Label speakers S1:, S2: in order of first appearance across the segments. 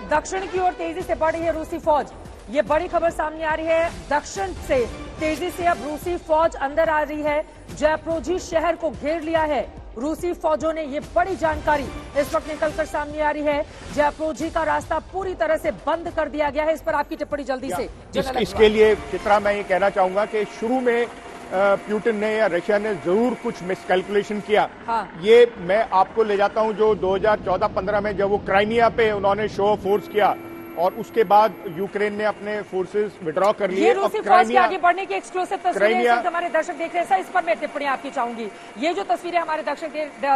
S1: दक्षिण की ओर तेजी से बढ़ रही है रूसी फौज। ये बड़ी खबर सामने आ रही है, दक्षिण से तेजी से अब रूसी फौज अंदर आ रही है। जैप्रोजी शहर को घेर लिया है रूसी फौजों ने, ये बड़ी जानकारी इस वक्त निकलकर सामने आ रही है। जैप्रोजी का रास्ता पूरी तरह से बंद कर दिया गया है। इस पर आपकी टिप्पणी जल्दी से।
S2: इसके लिए चित्रा मैं ये कहना चाहूंगा कि शुरू में पुतिन ने या रशिया ने जरूर कुछ मिसकैलकुलेशन किया।
S1: हाँ।
S2: ये मैं आपको ले जाता हूं जो 2014-15 में जब वो क्राइमिया पे उन्होंने शो ऑफ फोर्स किया और उसके बाद यूक्रेन ने अपने फोर्सेस विड्रॉ कर लिए।
S1: रूसी फौज के आगे बढ़ने की एक्सक्लूसिव तस्वीरें हमारे दर्शक देख रहे हैं। इस पर मैं टिप्पणी आपकी चाहूंगी। ये जो तस्वीरें हमारे दर्शक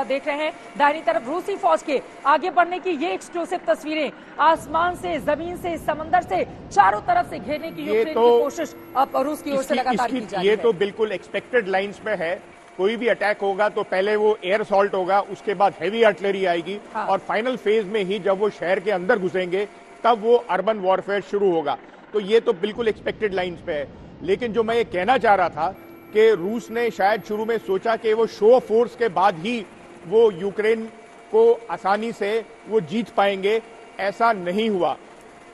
S1: देख रहे हैं, दाहिनी तरफ रूसी फौज के आगे बढ़ने की ये एक्सक्लूसिव तस्वीरें, आसमान से, जमीन से, समंदर से, चारों तरफ से घेरने की यूक्रेन की कोशिश अब रूस की ओर से लगातार की जा रही है।
S2: ये तो बिल्कुल एक्सपेक्टेड लाइंस पे है। कोई भी अटैक होगा तो पहले वो एयर असॉल्ट होगा, उसके बाद हेवी आर्टिलरी आएगी। हाँ। और फाइनल फेज में ही जब वो शहर के अंदर घुसेंगे तब वो अर्बन वॉरफेयर शुरू होगा। तो ये तो बिल्कुल एक्सपेक्टेड लाइंस पे है। लेकिन जो मैं ये कहना चाह रहा था कि रूस ने शायद शुरू में सोचा कि वो शो ऑफ फोर्स के बाद ही वो यूक्रेन को आसानी से वो जीत पाएंगे, ऐसा नहीं हुआ।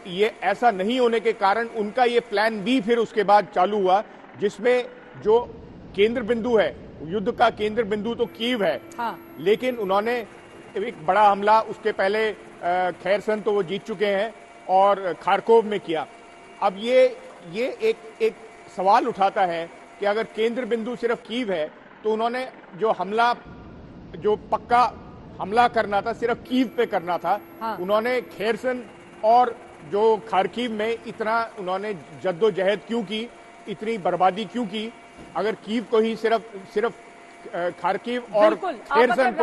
S2: ये ऐसा नहीं होने के कारण उनका ये प्लान बी फिर उसके बाद चालू हुआ, जिसमें जो केंद्र बिंदु है, युद्ध का केंद्र बिंदु तो कीव है। हाँ। लेकिन उन्होंने एक बड़ा हमला उसके पहले खैरसन तो वो जीत चुके हैं और खारकोव में किया। अब ये एक सवाल उठाता है कि अगर केंद्र बिंदु सिर्फ कीव है तो उन्होंने जो पक्का हमला करना था सिर्फ कीव पे करना था। हाँ। उन्होंने खैरसन और जो खारकीव में इतना उन्होंने जद्दोजहद क्यों की, इतनी बर्बादी क्यों की? अगर कीव को ही सिर्फ खारकीव और खैरसन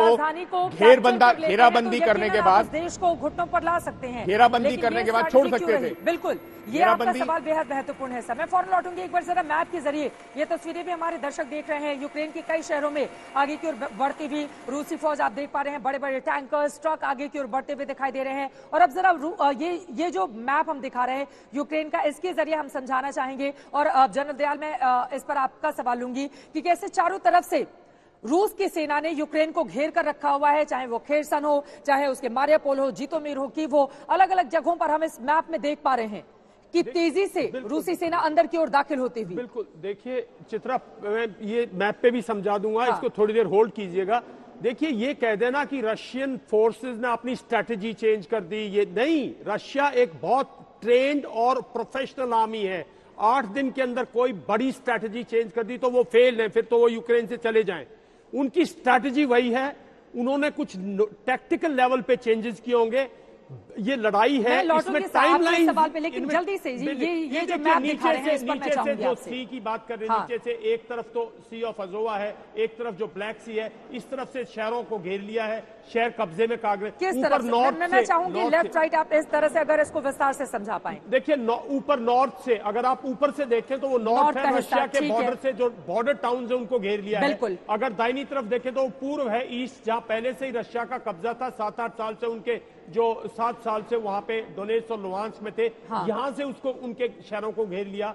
S2: को घेराबंदी करने के बाद
S1: देश को घुटनों पर ला सकते हैं,
S2: घेराबंदी करने के बाद छोड़ सकते थे।
S1: बिल्कुल, ये आपका सवाल बेहद महत्वपूर्ण है सर। मैं फौरन लौटूंगी। एक बार जरा मैप के जरिए ये तस्वीरें भी हमारे दर्शक देख रहे हैं। यूक्रेन के कई शहरों में आगे की ओर बढ़ती हुई रूसी फौज आप देख पा रहे हैं। बड़े बड़े टैंकर्स, ट्रक आगे की ओर बढ़ते हुए दिखाई दे रहे हैं। और अब जरा ये जो मैप हम दिखा रहे हैं यूक्रेन का, इसके जरिए हम समझाना चाहेंगे। और जनरल दयाल, मैं इस पर आपका सवाल लूंगी कि कैसे चारों तरफ से रूस की सेना ने यूक्रेन को घेर कर रखा हुआ है, चाहे वो खेरसन हो, चाहे उसके मारियापोल हो, जीतोमीर हो, कीव हो, अलग अलग जगहों पर हम इस मैप में देख पा रहे हैं कि तेजी से रूसी सेना अंदर की ओर दाखिल होती हुई।
S3: बिल्कुल, देखिए चित्रा, मैं ये मैप पे भी समझा दूंगा। हाँ। इसको थोड़ी देर होल्ड कीजिएगा। देखिए, ये कह देना कि रशियन फोर्सेस ने अपनी स्ट्रेटेजी चेंज कर दी, ये नहीं। रशिया एक बहुत ट्रेंड और प्रोफेशनल आर्मी है। 8 दिन के अंदर कोई बड़ी स्ट्रेटेजी चेंज कर दी तो वो फेल है, फिर तो वो यूक्रेन से चले जाएं। उनकी स्ट्रैटेजी वही है। उन्होंने कुछ टैक्टिकल लेवल पे चेंजेस किए होंगे। ये लड़ाई है, इसमें टाइमलाइन
S1: सवाल पे, लेकिन जल्दी से ये जो मैप दिखा रहे हैं इस पर मैं चाहूंगी
S3: जो सी की बात कर रहे हैं। हाँ। नीचे से एक तरफ तो सी ऑफ अजोवा है, एक तरफ जो ब्लैक सी है, इस तरफ से शहरों को घेर लिया है, शहर कब्जे में कागज।
S1: किस तरफ नॉर्थ से? मैं चाहूंगी लेफ्ट राइट आप इस तरह से अगर इसको विस्तार से समझा पाए।
S3: देखिए, ऊपर नॉर्थ से अगर आप ऊपर से देखें तो वो नॉर्थ है, रशिया के बॉर्डर से जो बॉर्डर टाउन है उनको घेर लिया है। अगर दाहिनी तरफ देखें तो वो पूर्व है, ईस्ट, जहां पहले से ही रशिया का कब्जा था। 7-8 साल से उनके जो 7 साल से वहां पे डोनेट्स्क और लुहांस्क में थे। हाँ। यहां से उसको उनके शहरों को घेर लिया।